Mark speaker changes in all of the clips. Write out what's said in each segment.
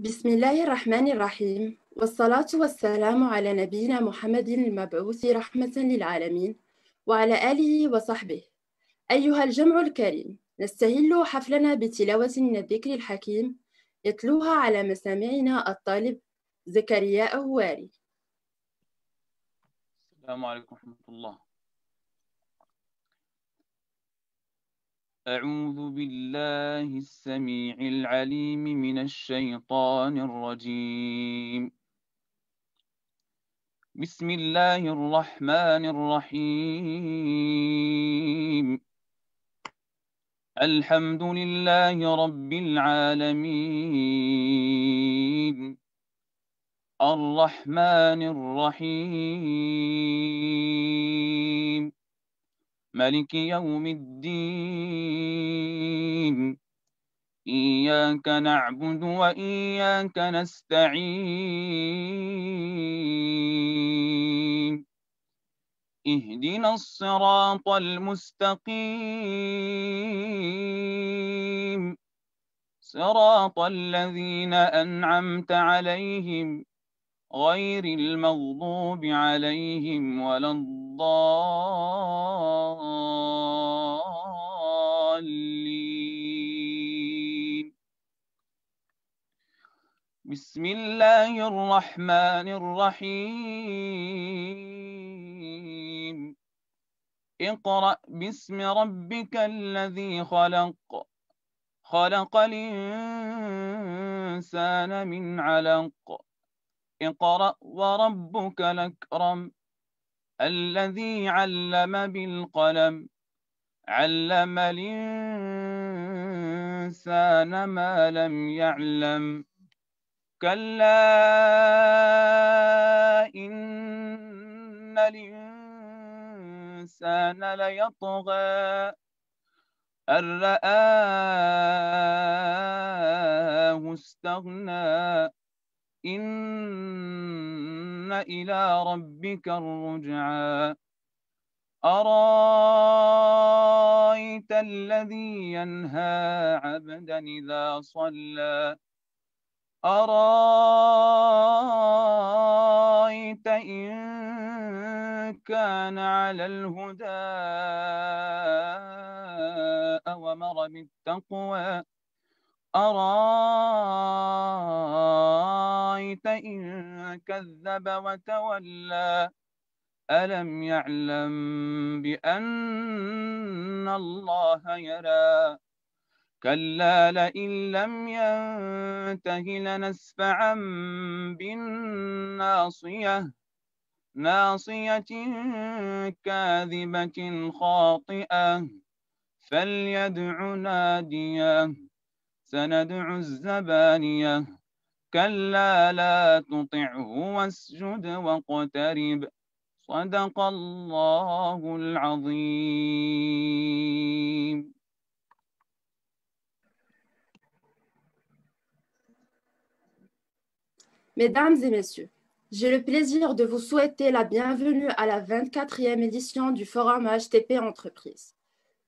Speaker 1: بسم الله الرحمن الرحيم، والصلاة والسلام على نبينا محمد المبعوث رحمة للعالمين وعلى آله وصحبه. أيها الجمع الكريم، نستهل حفلنا بتلاوة من الذكر الحكيم يتلوها على مسامعنا الطالب زكريا أهواري.
Speaker 2: السلام عليكم ورحمة الله. أعوذ بالله السميع العليم من الشيطان الرجيم. بسم الله الرحمن الرحيم. الحمد لله رب العالمين، الرحمن الرحيم، مالك يوم الدين، إياك نعبد وإياك نستعين، اهدنا الصراط المستقيم، صراط الذين أنعمت عليهم غير المغضوب عليهم ولا الضالين. بسم الله الرحمن الرحيم. اقرأ باسم ربك الذي خلق، خلق الإنسان من علق، اقرأ وربك الأكرم، الذي علم بالقلم، علم الإنسان ما لم يعلم، كلا إن الإنسان ليطغى أن رآه استغنى، إن إلى ربك الرجعى، أرأيت الذي ينهى عبدا إذا صلى، أرأيت إن كان على الهدى أو أمر بالتقوى، أرأيت إن كذب وتولى، ألم يعلم بأن الله يرى، كلا لئن لم ينته لنسفعا بالناصية، ناصية كاذبة خاطئة، فليدع ناديه، سندع الزبانية، كلا لا تطعه واسجد واقترب، صدق الله العظيم.
Speaker 1: Mesdames et messieurs, j'ai le plaisir de vous souhaiter la bienvenue à la 24e édition du Forum HTP Entreprises.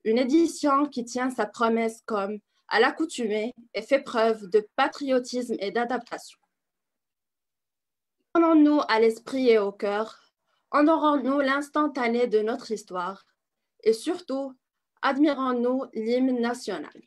Speaker 1: Une édition qui tient sa promesse comme à l'accoutumée et fait preuve de patriotisme et d'adaptation. Prenons-nous à l'esprit et au cœur, honorons-nous l'instantané de notre histoire et surtout, admirons-nous l'hymne national.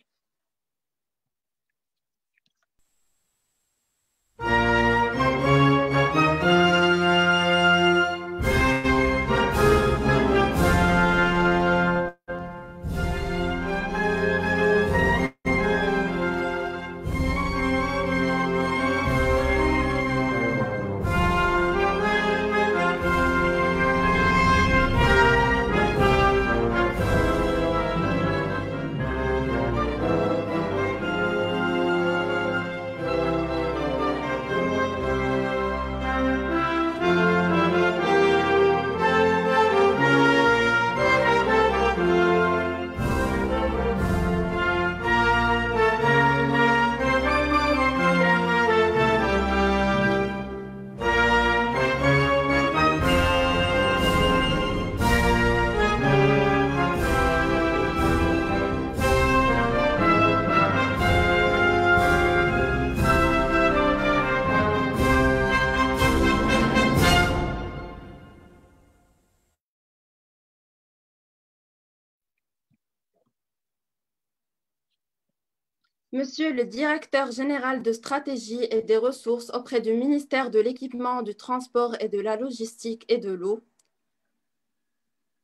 Speaker 1: Monsieur le directeur général de stratégie et des ressources auprès du ministère de l'Équipement, du Transport et de la Logistique et de l'eau,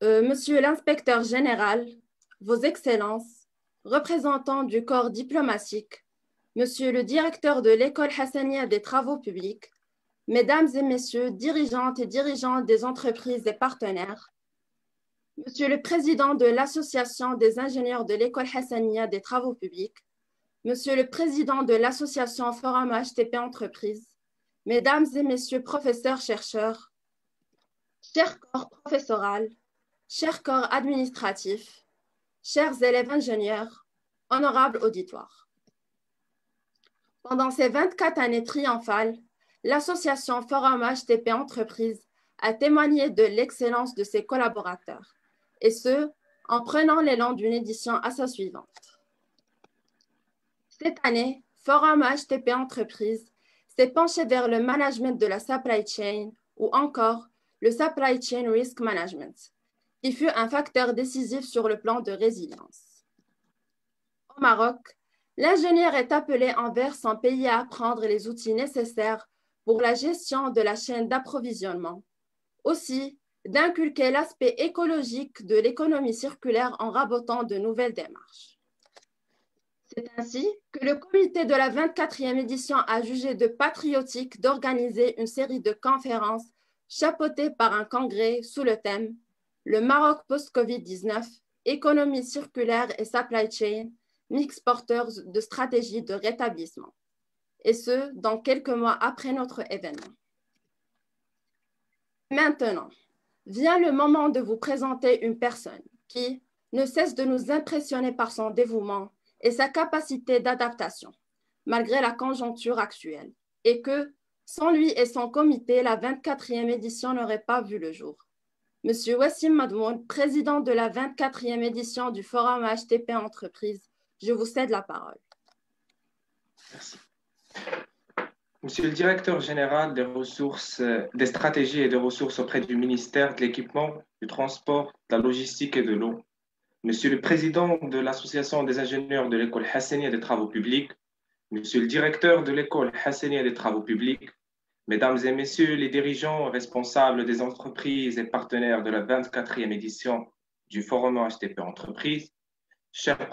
Speaker 1: Monsieur l'inspecteur général, Vos Excellences, représentants du corps diplomatique, Monsieur le directeur de l'École Hassania des Travaux Publics, Mesdames et Messieurs, dirigeantes et dirigeants des entreprises et partenaires, Monsieur le Président de l'Association des ingénieurs de l'École Hassania des Travaux Publics, Monsieur le Président de l'Association Forum HTP Entreprises, Mesdames et Messieurs professeurs-chercheurs, chers corps professoral, chers corps administratifs, chers élèves ingénieurs, honorables auditoires. Pendant ces 24 années triomphales, l'association Forum HTP Entreprises a témoigné de l'excellence de ses collaborateurs, et ce, en prenant l'élan d'une édition à sa suivante. Cette année, Forum HTP Entreprises s'est penché vers le management de la supply chain ou encore le supply chain risk management, qui fut un facteur décisif sur le plan de résilience. Au Maroc, l'ingénieur est appelé envers son pays à apprendre les outils nécessaires pour la gestion de la chaîne d'approvisionnement, aussi d'inculquer l'aspect écologique de l'économie circulaire en rabotant de nouvelles démarches. C'est ainsi que le comité de la 24e édition a jugé de patriotique d'organiser une série de conférences chapeautées par un congrès sous le thème « Le Maroc post-Covid-19, économie circulaire et supply chain, mix porteur de stratégie de rétablissement », et ce, dans quelques mois après notre événement. Maintenant, vient le moment de vous présenter une personne qui ne cesse de nous impressionner par son dévouement et sa capacité d'adaptation, malgré la conjoncture actuelle, et que, sans lui et son comité, la 24e édition n'aurait pas vu le jour. Monsieur Wassim Madmoun, président de la 24e édition du Forum HTP Entreprises, je vous cède la parole.
Speaker 3: Merci. Monsieur le directeur général des ressources, des stratégies et des ressources auprès du ministère de l'Équipement, du Transport, de la Logistique et de l'eau, Monsieur le président de l'Association des ingénieurs de l'École Hassania des Travaux Publics, Monsieur le directeur de l'École Hassania des Travaux Publics, Mesdames et Messieurs les dirigeants responsables des entreprises et partenaires de la 24e édition du Forum HTP Entreprises, chers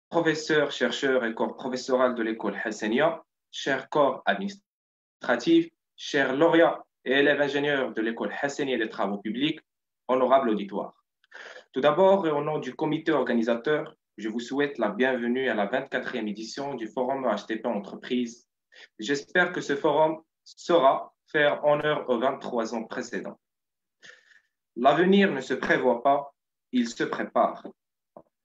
Speaker 3: professeurs, chercheurs et corps professoral de l'École Hassania, chers corps administratifs, chers lauréats et élèves ingénieurs de l'École Hassania des Travaux Publics, honorables auditoires. Tout d'abord, et au nom du comité organisateur, je vous souhaite la bienvenue à la 24e édition du Forum HTP Entreprises. J'espère que ce forum saura faire honneur aux 23 ans précédents. L'avenir ne se prévoit pas, il se prépare.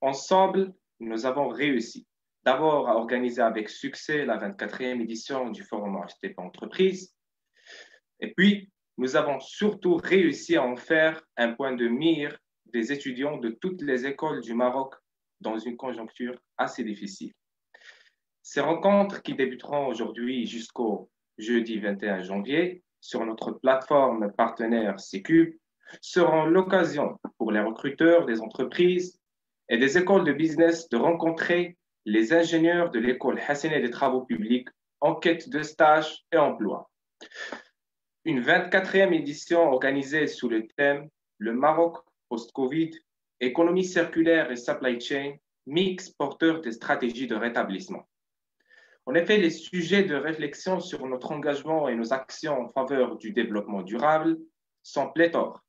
Speaker 3: Ensemble, nous avons réussi. D'abord, à organiser avec succès la 24e édition du Forum HTP Entreprises. Et puis, nous avons surtout réussi à en faire un point de mire des étudiants de toutes les écoles du Maroc dans une conjoncture assez difficile. Ces rencontres qui débuteront aujourd'hui jusqu'au jeudi 21 janvier sur notre plateforme partenaire C-Cube seront l'occasion pour les recruteurs des entreprises et des écoles de business de rencontrer les ingénieurs de l'École Hassania des Travaux Publics en quête de stage et emploi. Une 24e édition organisée sous le thème « Le Maroc post-Covid, économie circulaire et supply chain, mix porteur des stratégies de rétablissement ». En effet, les sujets de réflexion sur notre engagement et nos actions en faveur du développement durable sont pléthores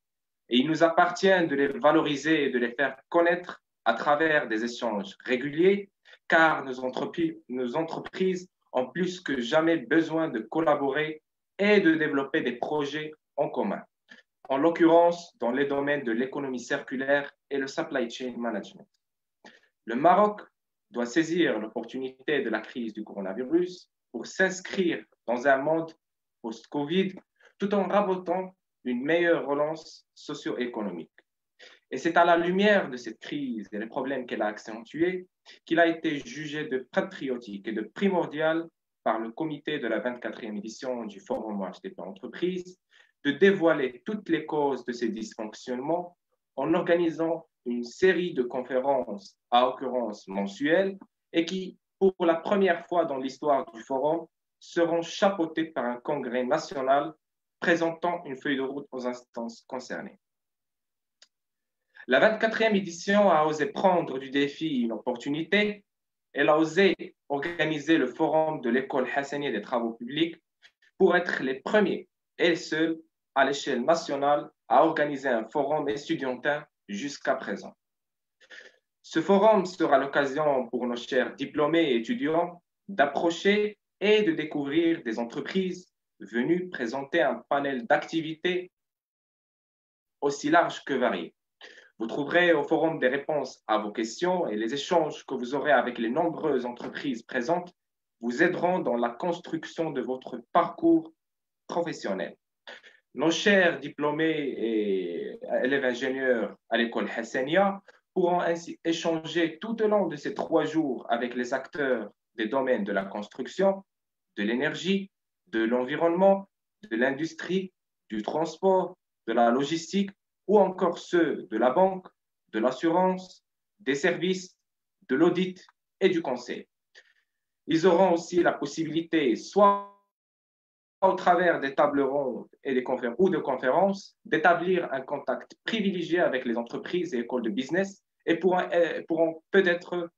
Speaker 3: et il nous appartient de les valoriser et de les faire connaître à travers des échanges réguliers, car nos entreprises ont plus que jamais besoin de collaborer et de développer des projets en commun, en l'occurrence dans les domaines de l'économie circulaire et le supply chain management. Le Maroc doit saisir l'opportunité de la crise du coronavirus pour s'inscrire dans un monde post-Covid tout en rabotant une meilleure relance socio-économique. Et c'est à la lumière de cette crise et les problèmes qu'elle a accentués qu'il a été jugé de patriotique et de primordial par le comité de la 24e édition du Forum HTP Entreprises de dévoiler toutes les causes de ces dysfonctionnements en organisant une série de conférences à occurrence mensuelle et qui, pour la première fois dans l'histoire du forum, seront chapeautés par un congrès national présentant une feuille de route aux instances concernées. La 24e édition a osé prendre du défi une opportunité. Elle a osé organiser le forum de l'école Hassaniya des travaux publics pour être les premiers et seuls à l'échelle nationale à organiser un forum estudiantin jusqu'à présent. Ce forum sera l'occasion pour nos chers diplômés et étudiants d'approcher et de découvrir des entreprises venues présenter un panel d'activités aussi large que varié. Vous trouverez au forum des réponses à vos questions et les échanges que vous aurez avec les nombreuses entreprises présentes vous aideront dans la construction de votre parcours professionnel. Nos chers diplômés et élèves ingénieurs à l'école Hassaniya pourront ainsi échanger tout au long de ces 3 jours avec les acteurs des domaines de la construction, de l'énergie, de l'environnement, de l'industrie, du transport, de la logistique ou encore ceux de la banque, de l'assurance, des services, de l'audit et du conseil. Ils auront aussi la possibilité, soit au travers des tables rondes et de conférences, d'établir un contact privilégié avec les entreprises et écoles de business et pourront peut-être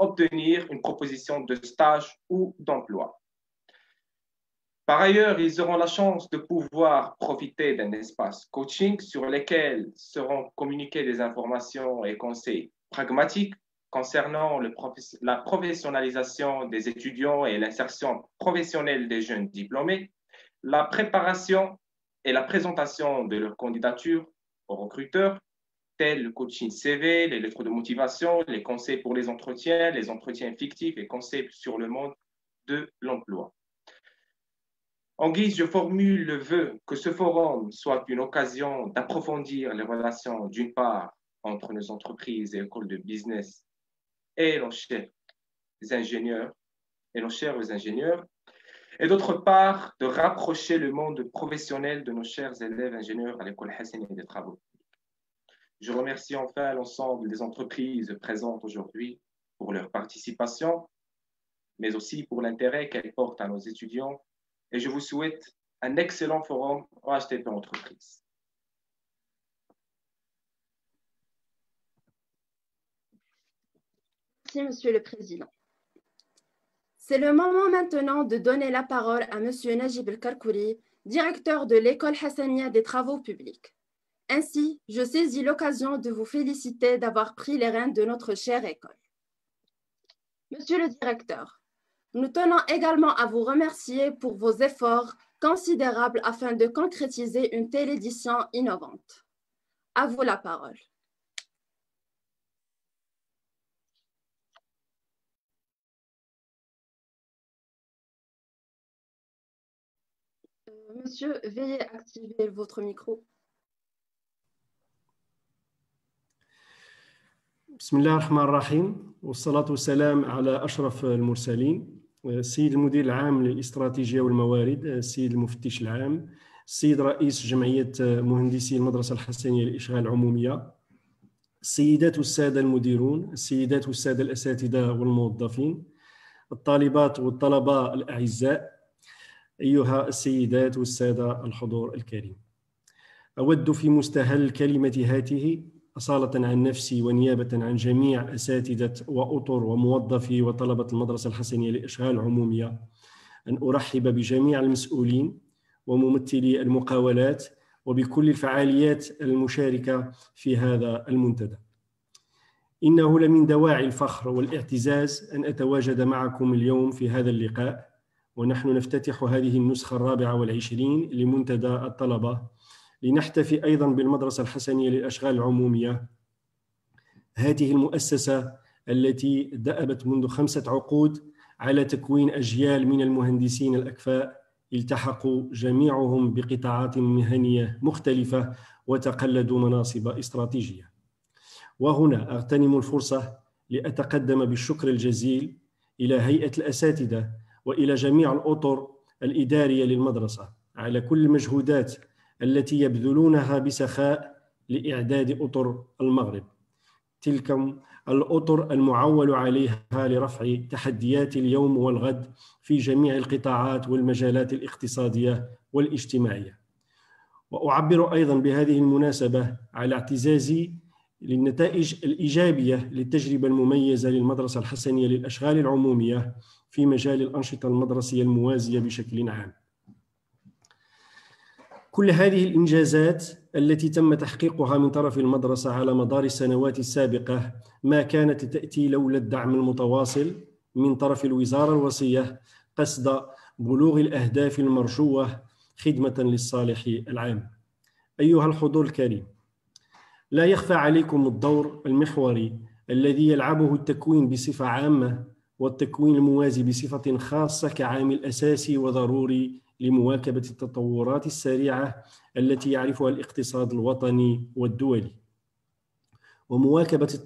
Speaker 3: obtenir une proposition de stage ou d'emploi. Par ailleurs, ils auront la chance de pouvoir profiter d'un espace coaching sur lequel seront communiquées des informations et conseils pragmatiques concernant la professionnalisation des étudiants et l'insertion professionnelle des jeunes diplômés, la préparation et la présentation de leur candidature aux recruteurs, tels le coaching CV, les lettres de motivation, les conseils pour les entretiens fictifs et conseils sur le monde de l'emploi. En guise, je formule le vœu que ce forum soit une occasion d'approfondir les relations, d'une part, entre nos entreprises et écoles de business et nos chers ingénieurs, et d'autre part, de rapprocher le monde professionnel de nos chers élèves ingénieurs à l'école Hassaniya des travaux. Je remercie enfin l'ensemble des entreprises présentes aujourd'hui pour leur participation, mais aussi pour l'intérêt qu'elles portent à nos étudiants. Et je vous souhaite un excellent forum OHTP Entreprises.
Speaker 1: Merci, Monsieur le Président. C'est le moment maintenant de donner la parole à Monsieur Najib El-Karkouri, directeur de l'école Hassaniya des travaux publics. Ainsi, je saisis l'occasion de vous féliciter d'avoir pris les rênes de notre chère école. Monsieur le directeur, nous tenons également à vous remercier pour vos efforts considérables afin de concrétiser une telle édition innovante. À vous la parole. Monsieur, veuillez activer votre micro.
Speaker 4: بسم الله الرحمن الرحيم والصلاة والسلام على أشرف المرسلين السيد المدير العام للاستراتيجية والموارد، السيد المفتش العام، السيد رئيس جمعية مهندسي المدرسة الحسنية للإشغال العمومية، السيدات والسادة المديرون، السيدات والسادة الأساتذة والموظفين، الطالبات والطلبة الأعزاء، أيها السيدات والسادة الحضور الكريم. أود في مستهل كلمة هاته أصالة عن نفسي ونيابة عن جميع أساتذة وأطر وموظفي وطلبة المدرسة الحسنية للإشغال العمومية أن أرحب بجميع المسؤولين وممثلي المقاولات وبكل الفعاليات المشاركة في هذا المنتدى. إنه لمن دواعي الفخر والاعتزاز أن أتواجد معكم اليوم في هذا اللقاء، ونحن نفتتح هذه النسخة 24 لمنتدى الطلبة، لنحتفي أيضاً بالمدرسة الحسنية للأشغال العمومية، هذه المؤسسة التي دأبت منذ 5 عقود على تكوين أجيال من المهندسين الأكفاء التحقوا جميعهم بقطاعات مهنية مختلفة وتقلدوا مناصب استراتيجية. وهنا أغتنم الفرصة لأتقدم بالشكر الجزيل إلى هيئة الأساتذة وإلى جميع الأطر الإدارية للمدرسة على كل المجهودات التي يبذلونها بسخاء لإعداد أطر المغرب. تلكم الأطر المعول عليها لرفع تحديات اليوم والغد في جميع القطاعات والمجالات الاقتصادية والاجتماعية. وأعبر أيضا بهذه المناسبة على اعتزازي للنتائج الإيجابية للتجربة المميزة للمدرسة الحسنية للأشغال العمومية في مجال الأنشطة المدرسية الموازية بشكل عام. كل هذه الإنجازات التي تم تحقيقها من طرف المدرسة على مدار السنوات السابقة ما كانت تأتي لولا الدعم المتواصل من طرف الوزارة الوصية قصد بلوغ الأهداف المرجوة خدمة للصالح العام. أيها الحضور الكريم، لا يخفى عليكم الدور المحوري الذي يلعبه التكوين بصفة عامة والتكوين الموازي بصفة خاصة كعامل أساسي وضروري لمواكبة التطورات السريعة التي يعرفها الاقتصاد الوطني والدولي، ومواكبة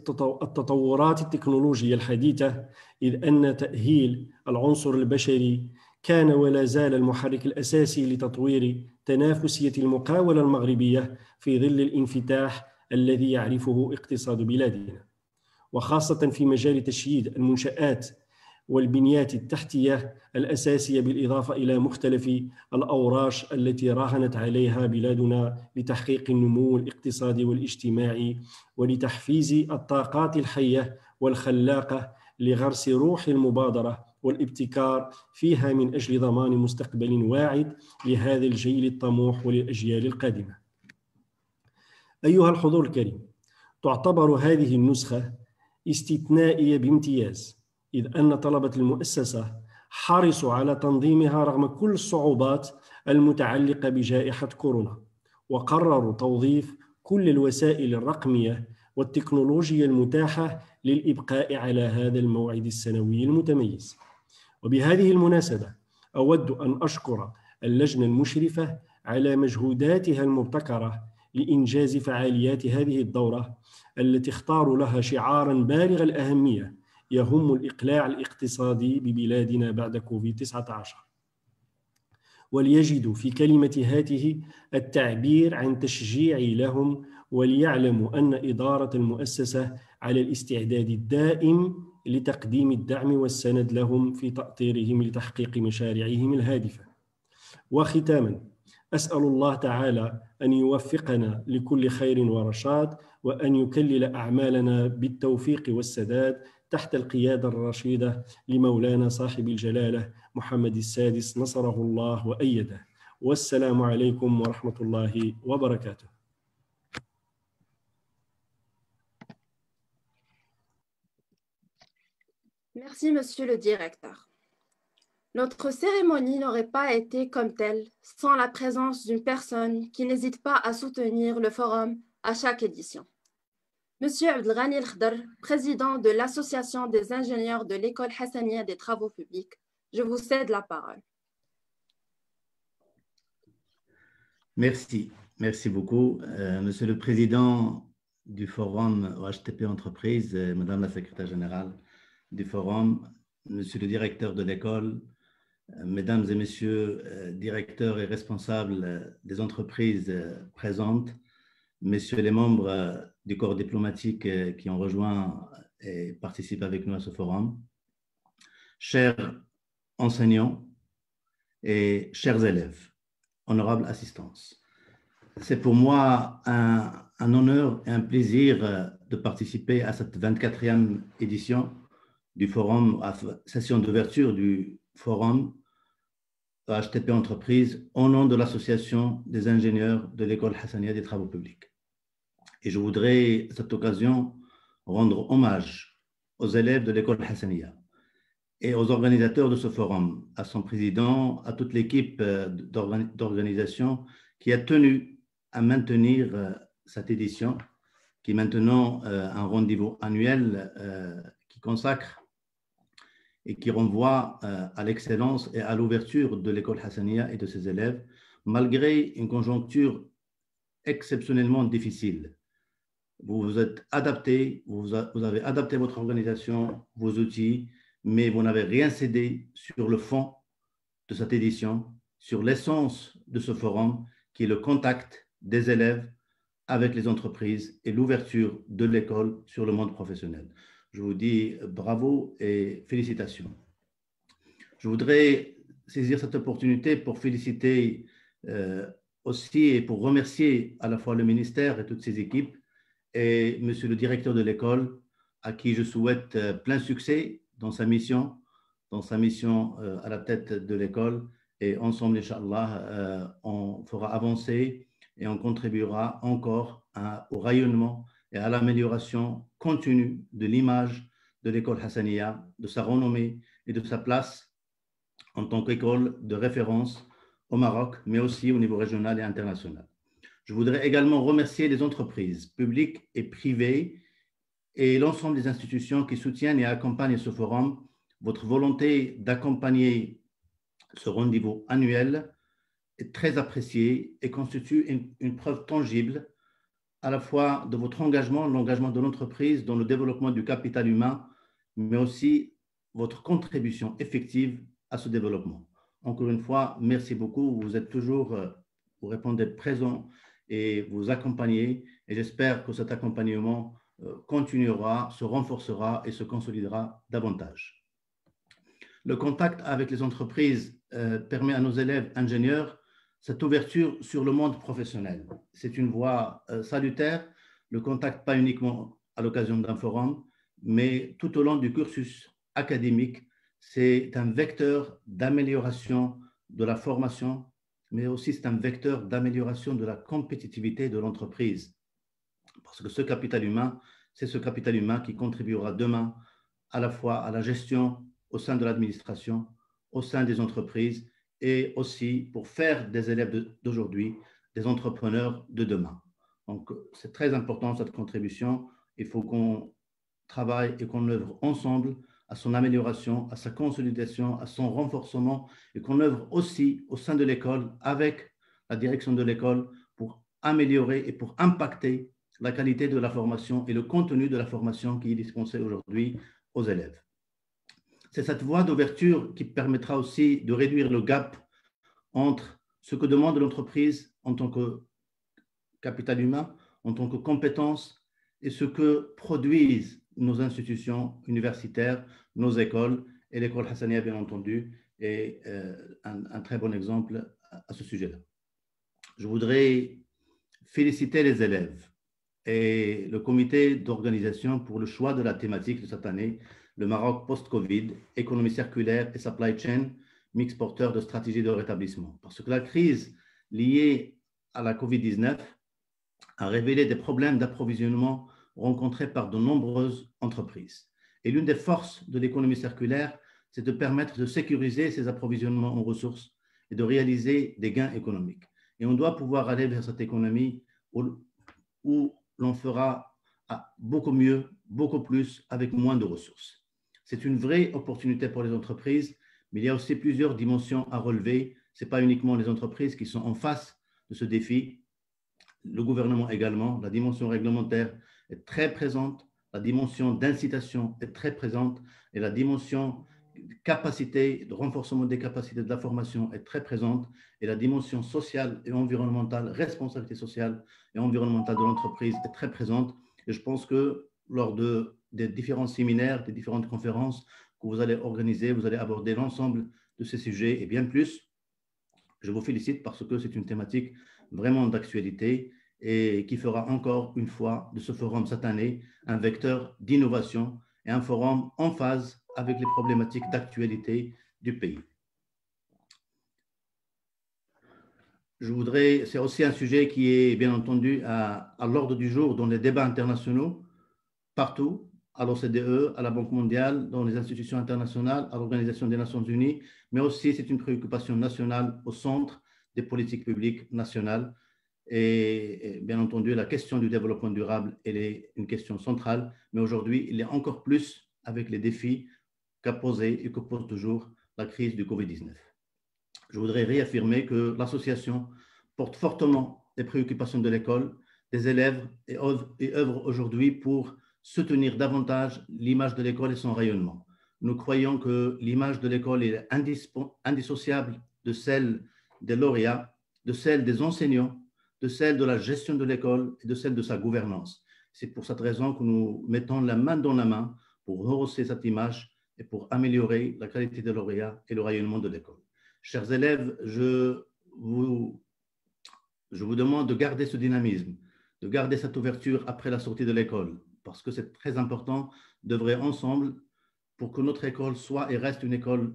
Speaker 4: التطورات التكنولوجية الحديثة، إذ أن تأهيل العنصر البشري كان ولا زال المحرك الأساسي لتطوير تنافسية المقاولة المغربية في ظل الانفتاح الذي يعرفه اقتصاد بلادنا، وخاصة في مجال تشييد المنشآت والبنيات التحتية الأساسية، بالإضافة إلى مختلف الأوراش التي راهنت عليها بلادنا لتحقيق النمو الاقتصادي والاجتماعي ولتحفيز الطاقات الحية والخلاقة لغرس روح المبادرة والابتكار فيها من أجل ضمان مستقبل واعد لهذا الجيل الطموح وللأجيال القادمة. أيها الحضور الكريم، تعتبر هذه النسخة استثنائية بامتياز، إذ أن طلبة المؤسسة حرصوا على تنظيمها رغم كل الصعوبات المتعلقة بجائحة كورونا، وقرروا توظيف كل الوسائل الرقمية والتكنولوجيا المتاحة للإبقاء على هذا الموعد السنوي المتميز. وبهذه المناسبة أود أن أشكر اللجنة المشرفة على مجهوداتها المبتكرة لإنجاز فعاليات هذه الدورة التي اختاروا لها شعاراً بالغ الأهمية يهم الإقلاع الاقتصادي ببلادنا بعد كوفيد-19، وليجدوا في كلمة هاته التعبير عن تشجيعي لهم، وليعلموا أن إدارة المؤسسة على الاستعداد الدائم لتقديم الدعم والسند لهم في تأطيرهم لتحقيق مشاريعهم الهادفة. وختاماً، أسأل الله تعالى أن يوفقنا لكل خير ورشاد، وأن يكلل أعمالنا بالتوفيق والسداد تحت القيادة الرشيدة لمولانا صاحب الجلالة محمد السادس نصره الله وأيده. والسلام عليكم ورحمة الله وبركاته.
Speaker 1: Merci, Monsieur le Directeur. Notre cérémonie n'aurait pas été comme telle sans la présence d'une personne qui n'hésite pas à soutenir le forum à chaque édition. Monsieur Abdelghani El-Khdar, président de l'Association des ingénieurs de l'École Hassania des travaux publics, je vous cède la parole.
Speaker 5: Merci beaucoup. Monsieur le Président du Forum OHTP Entreprises, Madame la Secrétaire Générale du Forum, Monsieur le Directeur de l'école, Mesdames et Messieurs directeurs et responsables des entreprises présentes, Messieurs les membres du corps diplomatique qui ont rejoint et participent avec nous à ce forum, chers enseignants et chers élèves, honorable assistance. C'est pour moi un honneur et un plaisir de participer à cette 24e édition du forum, à la session d'ouverture du forum HTP Entreprises au nom de l'Association des ingénieurs de l'École Hassania des travaux publics. Et je voudrais à cette occasion rendre hommage aux élèves de l'École Hassania et aux organisateurs de ce forum, à son président, à toute l'équipe d'organisation qui a tenu à maintenir cette édition, qui est maintenant un rendez-vous annuel qui consacre et qui renvoie à l'excellence et à l'ouverture de l'école Hassania et de ses élèves, malgré une conjoncture exceptionnellement difficile. Vous vous êtes adapté, vous avez adapté votre organisation, vos outils, mais vous n'avez rien cédé sur le fond de cette édition, sur l'essence de ce forum, qui est le contact des élèves avec les entreprises et l'ouverture de l'école sur le monde professionnel. Je vous dis bravo et félicitations. Je voudrais saisir cette opportunité pour féliciter aussi et pour remercier à la fois le ministère et toutes ses équipes et monsieur le directeur de l'école à qui je souhaite plein succès dans sa mission à la tête de l'école. Et ensemble, Inch'Allah, on fera avancer et on contribuera encore au rayonnement et à l'amélioration continue de l'image de l'école Hassaniya, de sa renommée et de sa place en tant qu'école de référence au Maroc, mais aussi au niveau régional et international. Je voudrais également remercier les entreprises publiques et privées et l'ensemble des institutions qui soutiennent et accompagnent ce forum. Votre volonté d'accompagner ce rendez-vous annuel est très appréciée et constitue une preuve tangible à la fois de votre engagement, l'engagement de l'entreprise dans le développement du capital humain, mais aussi votre contribution effective à ce développement. Encore une fois, merci beaucoup. Vous êtes toujours, vous répondez présent et vous accompagnez. Et j'espère que cet accompagnement continuera, se renforcera et se consolidera davantage. Le contact avec les entreprises permet à nos élèves ingénieurs cette ouverture sur le monde professionnel. C'est une voie salutaire, le contact pas uniquement à l'occasion d'un forum, mais tout au long du cursus académique. C'est un vecteur d'amélioration de la formation, mais aussi c'est un vecteur d'amélioration de la compétitivité de l'entreprise. Parce que ce capital humain, c'est ce capital humain qui contribuera demain à la fois à la gestion au sein de l'administration, au sein des entreprises et aussi pour faire des élèves d'aujourd'hui des entrepreneurs de demain. Donc, c'est très important cette contribution. Il faut qu'on travaille et qu'on œuvre ensemble à son amélioration, à sa consolidation, à son renforcement et qu'on œuvre aussi au sein de l'école avec la direction de l'école pour améliorer et pour impacter la qualité de la formation et le contenu de la formation qui est dispensée aujourd'hui aux élèves. C'est cette voie d'ouverture qui permettra aussi de réduire le gap entre ce que demande l'entreprise en tant que capital humain, en tant que compétence et ce que produisent nos institutions universitaires, nos écoles et l'école Hassaniya, bien entendu, est un très bon exemple à ce sujet-là. Je voudrais féliciter les élèves et le comité d'organisation pour le choix de la thématique de cette année, le Maroc post-Covid, économie circulaire et supply chain, mix porteur de stratégie de rétablissement. Parce que la crise liée à la Covid-19 a révélé des problèmes d'approvisionnement rencontrés par de nombreuses entreprises. Et l'une des forces de l'économie circulaire, c'est de permettre de sécuriser ces approvisionnements en ressources et de réaliser des gains économiques. Et on doit pouvoir aller vers cette économie où l'on fera beaucoup mieux, beaucoup plus, avec moins de ressources. C'est une vraie opportunité pour les entreprises, mais il y a aussi plusieurs dimensions à relever. Ce n'est pas uniquement les entreprises qui sont en face de ce défi, le gouvernement également. La dimension réglementaire est très présente, la dimension d'incitation est très présente et la dimension capacité, de renforcement des capacités de la formation est très présente et la dimension sociale et environnementale, responsabilité sociale et environnementale de l'entreprise est très présente. Et je pense que lors des différents séminaires, des différentes conférences que vous allez organiser, vous allez aborder l'ensemble de ces sujets et bien plus. Je vous félicite parce que c'est une thématique vraiment d'actualité et qui fera encore une fois de ce forum cette année un vecteur d'innovation et un forum en phase avec les problématiques d'actualité du pays. C'est aussi un sujet qui est bien entendu à l'ordre du jour dans les débats internationaux, partout, à l'OCDE, à la Banque mondiale, dans les institutions internationales, à l'Organisation des Nations Unies, mais aussi c'est une préoccupation nationale au centre des politiques publiques nationales. Et bien entendu, la question du développement durable, elle est une question centrale, mais aujourd'hui, il est encore plus avec les défis qu'a posé et que pose toujours la crise du Covid-19. Je voudrais réaffirmer que l'association porte fortement les préoccupations de l'école, des élèves et œuvre aujourd'hui pour soutenir davantage l'image de l'école et son rayonnement. Nous croyons que l'image de l'école est indissociable de celle des lauréats, de celle des enseignants, de celle de la gestion de l'école et de celle de sa gouvernance. C'est pour cette raison que nous mettons la main dans la main pour rehausser cette image et pour améliorer la qualité des lauréats et le rayonnement de l'école. Chers élèves, je vous demande de garder ce dynamisme, de garder cette ouverture après la sortie de l'école, parce que c'est très important d'œuvrer ensemble pour que notre école soit et reste une école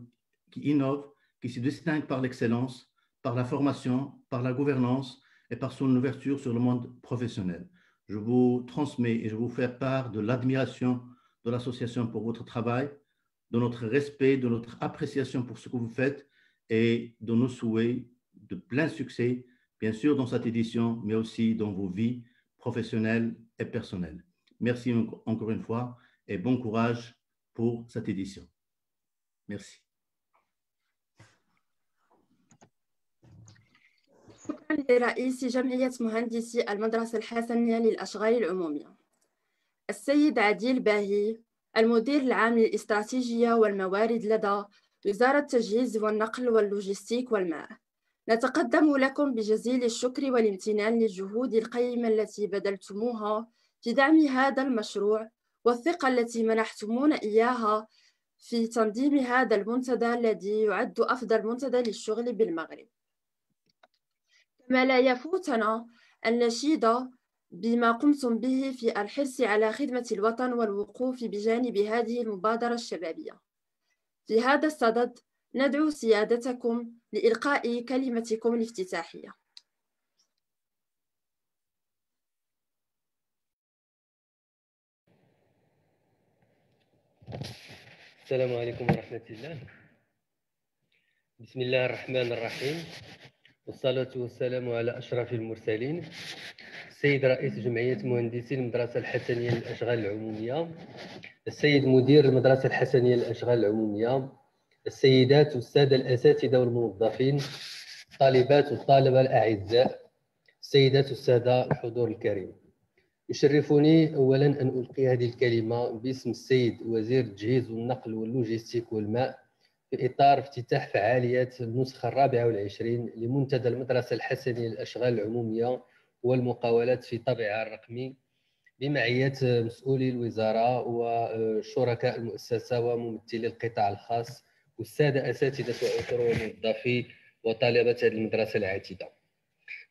Speaker 5: qui innove, qui se distingue par l'excellence, par la formation, par la gouvernance et par son ouverture sur le monde professionnel. Je vous transmets et je vous fais part de l'admiration de l'association pour votre travail, de notre respect, de notre appréciation pour ce que vous faites et de nos souhaits de plein succès, bien sûr dans cette édition, mais aussi dans vos vies professionnelles et personnelles. Merci encore une fois et bon courage pour cette édition. Merci.
Speaker 1: شكرا لرئيس جمعية مهندسي المدرسة الحسنية للأشغال العمومية السيد عديل باهي، المدير العام للاستراتيجية والموارد لدى وزارة التجهيز والنقل واللوجستيك والماء. نتقدم لكم بجزيل الشكر والامتنان للجهود القيمة التي بذلتموها في دعم هذا المشروع والثقة التي منحتمونا إياها في تنظيم هذا المنتدى الذي يعد أفضل منتدى للشغل بالمغرب. كما لا يفوتنا أن نشيد بما قمتم به في الحرص على خدمة الوطن والوقوف بجانب هذه المبادرة الشبابية. في هذا الصدد ندعو سيادتكم لإلقاء كلمتكم الافتتاحية.
Speaker 6: السلام عليكم ورحمة الله. بسم الله الرحمن الرحيم، والصلاة والسلام على أشرف المرسلين، السيد رئيس جمعية مهندسي المدرسة الحسنية للأشغال العمومية، السيد مدير المدرسة الحسنية للأشغال العمومية، السيدات والسادة الأساتذة والموظفين، الطالبات والطلبة الأعزاء، السيدات والسادة الحضور الكريم. يشرفني أولا أن ألقي هذه الكلمة باسم السيد وزير التجهيز والنقل واللوجستيك والماء في إطار افتتاح فعاليات النسخة 24 لمنتدى المدرسة الحسنية للأشغال العمومية والمقاولات في طابعها الرقمي بمعية مسؤولي الوزارة وشركاء المؤسسة وممثلي القطاع الخاص والسادة أساتذة وأطر وموظفي وطالبة المدرسة العاتدة.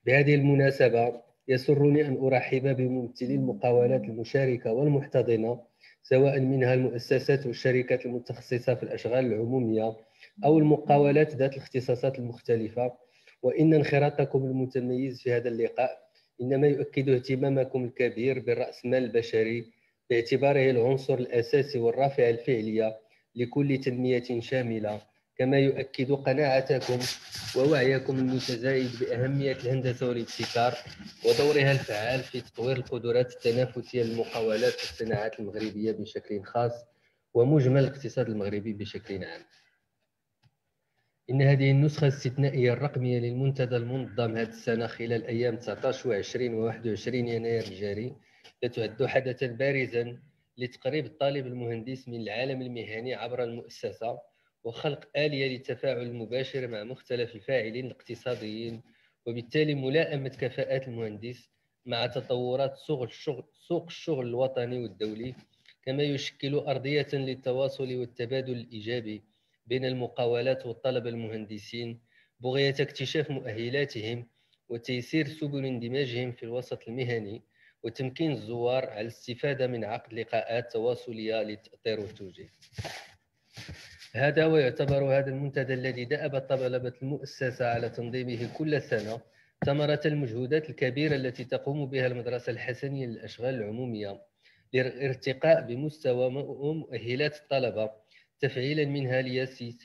Speaker 6: بهذه المناسبة يسرني أن أرحب بممثلي المقاولات المشاركة والمحتضنة سواء منها المؤسسات والشركات المتخصصة في الأشغال العمومية أو المقاولات ذات الاختصاصات المختلفة، وإن انخراطكم المتميز في هذا اللقاء إنما يؤكد اهتمامكم الكبير بالرأسمال البشري باعتباره العنصر الأساسي والرافع الفعلية لكل تنمية شاملة، كما يؤكد قناعتكم ووعيكم المتزايد بأهمية الهندسة والابتكار ودورها الفعال في تطوير القدرات التنافسية للمقاولات والصناعات المغربية بشكل خاص ومجمل الاقتصاد المغربي بشكل عام. إن هذه النسخة الاستثنائية الرقمية للمنتدى المنظم هذه السنة خلال أيام 19 و20 و21 يناير الجاري تعد حدثا بارزا لتقريب الطالب المهندس من العالم المهني عبر المؤسسة وخلق آلية للتفاعل المباشر مع مختلف الفاعلين الاقتصاديين، وبالتالي ملائمة كفاءات المهندس مع تطورات سوق الشغل الوطني والدولي، كما يشكل أرضية للتواصل والتبادل الإيجابي بين المقاولات والطلبة المهندسين بغية اكتشاف مؤهلاتهم وتيسير سبل اندماجهم في الوسط المهني وتمكين الزوار على الاستفادة من عقد لقاءات تواصلية للتأطير والتوجيه. هذا ويعتبر هذا المنتدى الذي دأب طلبة المؤسسة على تنظيمه كل سنة ثمرة المجهودات الكبيرة التي تقوم بها المدرسة الحسنية للأشغال العمومية للارتقاء بمستوى ومؤهلات الطلبة، تفعيلا منها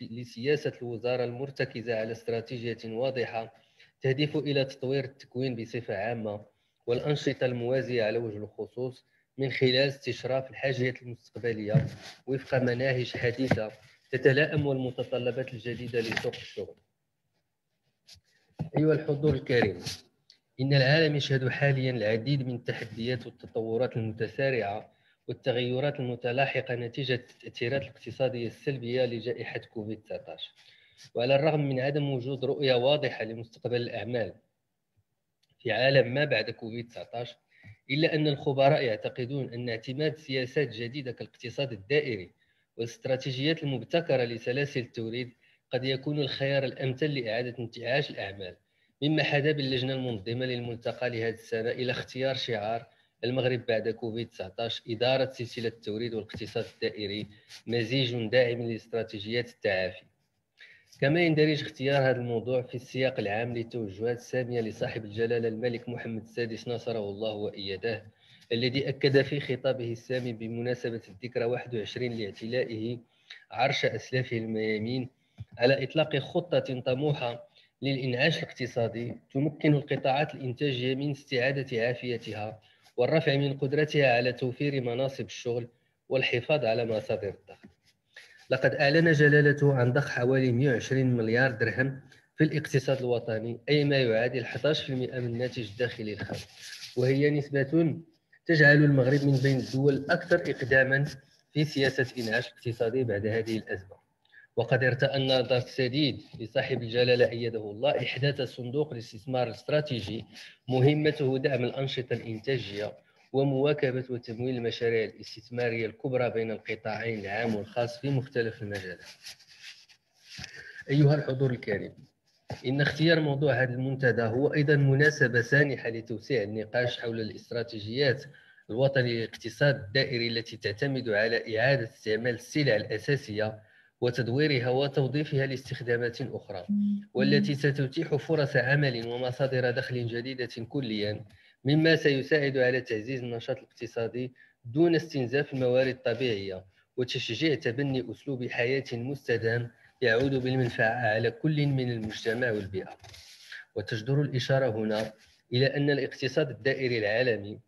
Speaker 6: لسياسة الوزارة المرتكزة على استراتيجية واضحة تهدف إلى تطوير التكوين بصفة عامة والأنشطة الموازية على وجه الخصوص من خلال استشراف الحاجيات المستقبلية وفق مناهج حديثة تتلائم والمتطلبات الجديدة لسوق الشغل. أيها الحضور الكريم، إن العالم يشهد حاليا العديد من التحديات والتطورات المتسارعة والتغيرات المتلاحقة نتيجة التأثيرات الاقتصادية السلبية لجائحة كوفيد-19، وعلى الرغم من عدم وجود رؤية واضحة لمستقبل الأعمال في عالم ما بعد كوفيد-19، إلا أن الخبراء يعتقدون أن اعتماد سياسات جديدة كالاقتصاد الدائري والاستراتيجيات المبتكرة لسلاسل التوريد قد يكون الخيار الأمثل لإعادة انتعاش الأعمال، مما حدا باللجنة المنظمة للملتقى لهذه السنة إلى اختيار شعار المغرب بعد كوفيد-19 إدارة سلسلة التوريد والاقتصاد الدائري، مزيج داعم لاستراتيجيات التعافي. كما يندرج اختيار هذا الموضوع في السياق العام للتوجهات السامية لصاحب الجلالة الملك محمد السادس نصره الله وأيده، الذي أكد في خطابه السامي بمناسبة الذكرى 21 لاعتلائه عرش أسلافه الميامين على إطلاق خطة طموحة للإنعاش الاقتصادي تمكن القطاعات الإنتاجية من استعادة عافيتها والرفع من قدرتها على توفير مناصب الشغل والحفاظ على مصادر الدخل. لقد أعلن جلالته عن ضخ حوالي 120 مليار درهم في الاقتصاد الوطني، أي ما يعادل 11% من الناتج الداخلي الخام، وهي نسبة تجعل المغرب من بين الدول الأكثر إقداما في سياسة إنعاش اقتصادي بعد هذه الأزمة. وقد ارتأى النظر السديد لصاحب الجلالة أيده الله إحداث صندوق الاستثمار الاستراتيجي مهمته دعم الأنشطة الإنتاجية ومواكبة وتمويل المشاريع الاستثمارية الكبرى بين القطاعين العام والخاص في مختلف المجالات. أيها الحضور الكريم، إن اختيار موضوع هذا المنتدى هو أيضا مناسبة سانحة لتوسيع النقاش حول الاستراتيجيات الوطنية للاقتصاد الدائري التي تعتمد على إعادة استعمال السلع الأساسية وتدويرها وتوظيفها لاستخدامات أخرى، والتي ستتيح فرص عمل ومصادر دخل جديدة كليا، مما سيساعد على تعزيز النشاط الاقتصادي دون استنزاف الموارد الطبيعية وتشجيع تبني أسلوب حياة مستدام يعود بالمنفعة على كل من المجتمع والبيئة. وتجدر الإشارة هنا إلى أن الاقتصاد الدائري العالمي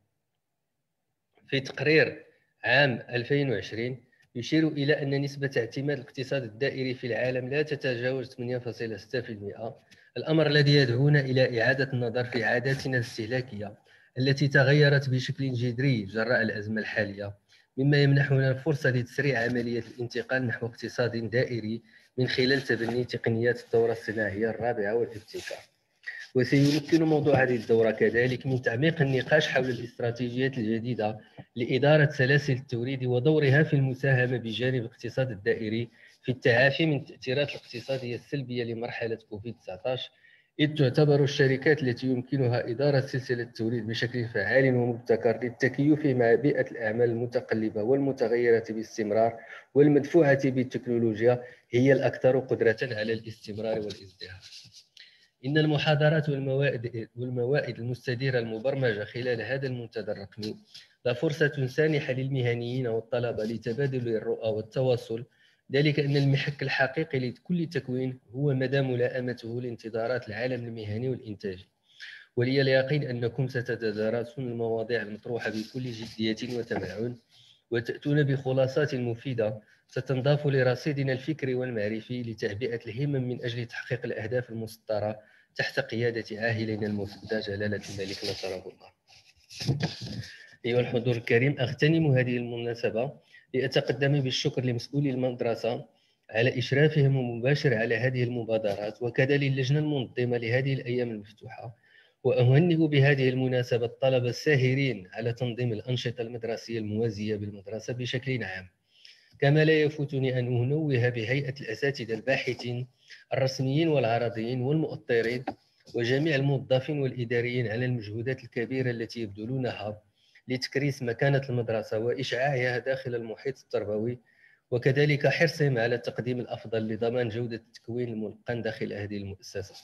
Speaker 6: في تقرير عام 2020 يشير إلى أن نسبة اعتماد الاقتصاد الدائري في العالم لا تتجاوز 8.6%، الأمر الذي يدعونا إلى إعادة النظر في عاداتنا الاستهلاكية التي تغيرت بشكل جذري جراء الأزمة الحالية، مما يمنحنا الفرصة لتسريع عملية الانتقال نحو اقتصاد دائري من خلال تبني تقنيات الثورة الصناعية الرابعة والابتكار. وسيمكن موضوع هذه الدورة كذلك من تعميق النقاش حول الاستراتيجيات الجديدة لإدارة سلاسل التوريد ودورها في المساهمة بجانب الاقتصاد الدائري في التعافي من التأثيرات الاقتصادية السلبية لمرحلة كوفيد-19، إذ تعتبر الشركات التي يمكنها إدارة سلسلة التوريد بشكل فعال ومبتكر للتكيف مع بيئة الأعمال المتقلبة والمتغيرة باستمرار والمدفوعة بالتكنولوجيا هي الأكثر قدرة على الاستمرار والازدهار. إن المحاضرات والموائد المستديرة المبرمجة خلال هذا المنتدى الرقمي لا فرصة سانحة للمهنيين والطلبة لتبادل الرؤى والتواصل، ذلك أن المحك الحقيقي لكل تكوين هو مدى ملائمته لانتظارات العالم المهني والإنتاجي. ولي اليقين أنكم ستتدارسون المواضيع المطروحة بكل جدية وتمعن، وتأتون بخلاصات مفيدة ستنضاف لرصيدنا الفكري والمعرفي لتعبئة الهمم من أجل تحقيق الأهداف المسطرة تحت قيادة عاهلنا المفدى جلالة الملك نصره الله. أيها الحضور الكريم، أغتنم هذه المناسبة لأتقدم بالشكر لمسؤولي المدرسة على إشرافهم المباشر على هذه المبادرات، وكذا للجنة المنظمة لهذه الأيام المفتوحة، وأهنئ بهذه المناسبة الطلبة الساهرين على تنظيم الأنشطة المدرسية الموازية بالمدرسة بشكل عام. كما لا يفوتني أن أنوه بهيئة الأساتذة الباحثين الرسميين والعرضيين والمؤطرين وجميع الموظفين والإداريين على المجهودات الكبيرة التي يبذلونها لتكريس مكانة المدرسة وإشعاعها داخل المحيط التربوي، وكذلك حرصهم على تقديم الأفضل لضمان جودة التكوين الملقن داخل هذه المؤسسة.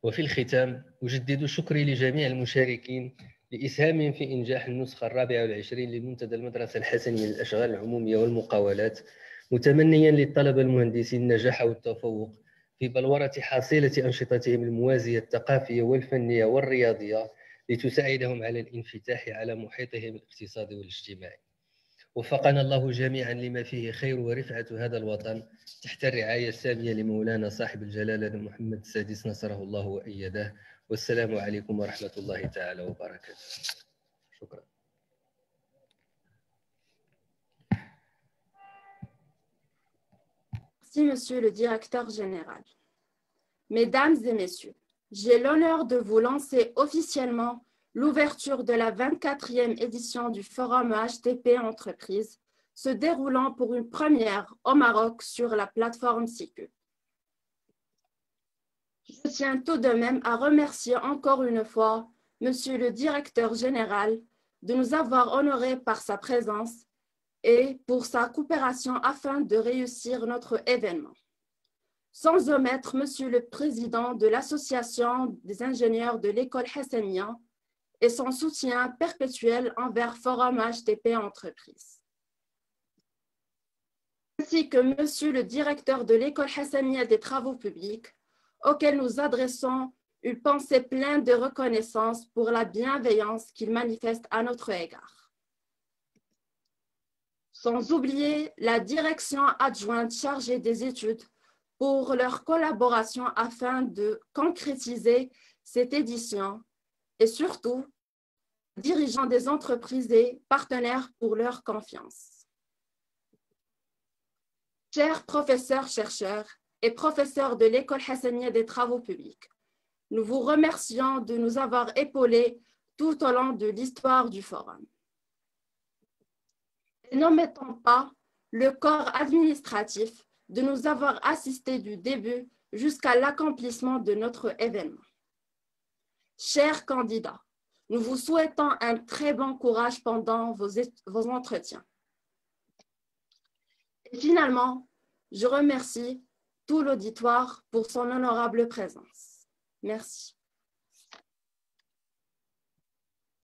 Speaker 6: وفي الختام أجدد شكري لجميع المشاركين لإسهامهم في إنجاح النسخة 24 لمنتدى المدرسة الحسنية للأشغال العمومية والمقاولات، متمنيا للطلبة المهندسين النجاح والتفوق في بلورة حصيلة أنشطتهم الموازية الثقافية والفنية والرياضية لتساعدهم على الانفتاح على محيطهم الاقتصادي والاجتماعي. وفقنا الله جميعا لما فيه خير ورفعة هذا الوطن تحت الرعاية السامية لمولانا صاحب الجلالة محمد السادس نصره الله وأيده. والسلام عليكم ورحمة الله تعالى وبركاته. شكرا.
Speaker 1: Merci, Monsieur le Directeur Général. Mesdames et Messieurs, j'ai l'honneur de vous lancer officiellement l'ouverture de la 24e édition du Forum HTP Entreprises, se déroulant pour une première au Maroc sur la plateforme SICU. Je tiens tout de même à remercier encore une fois Monsieur le Directeur général de nous avoir honorés par sa présence et pour sa coopération afin de réussir notre événement. Sans omettre Monsieur le Président de l'Association des ingénieurs de l'école Hassania et son soutien perpétuel envers Forum HTP Entreprises. Ainsi que Monsieur le Directeur de l'école Hassania des travaux publics, auquel nous adressons une pensée pleine de reconnaissance pour la bienveillance qu'il manifeste à notre égard. Sans oublier la direction adjointe chargée des études pour leur collaboration afin de concrétiser cette édition et surtout dirigeants des entreprises et partenaires pour leur confiance. Chers professeurs, chercheurs et professeurs de l'école Hassania des travaux publics, nous vous remercions de nous avoir épaulés tout au long de l'histoire du forum. Et n'omettons pas le corps administratif de nous avoir assistés du début jusqu'à l'accomplissement de notre événement. Chers candidats, nous vous souhaitons un très bon courage pendant vos entretiens. Et finalement, je remercie tout l'auditoire pour son honorable présence. Merci.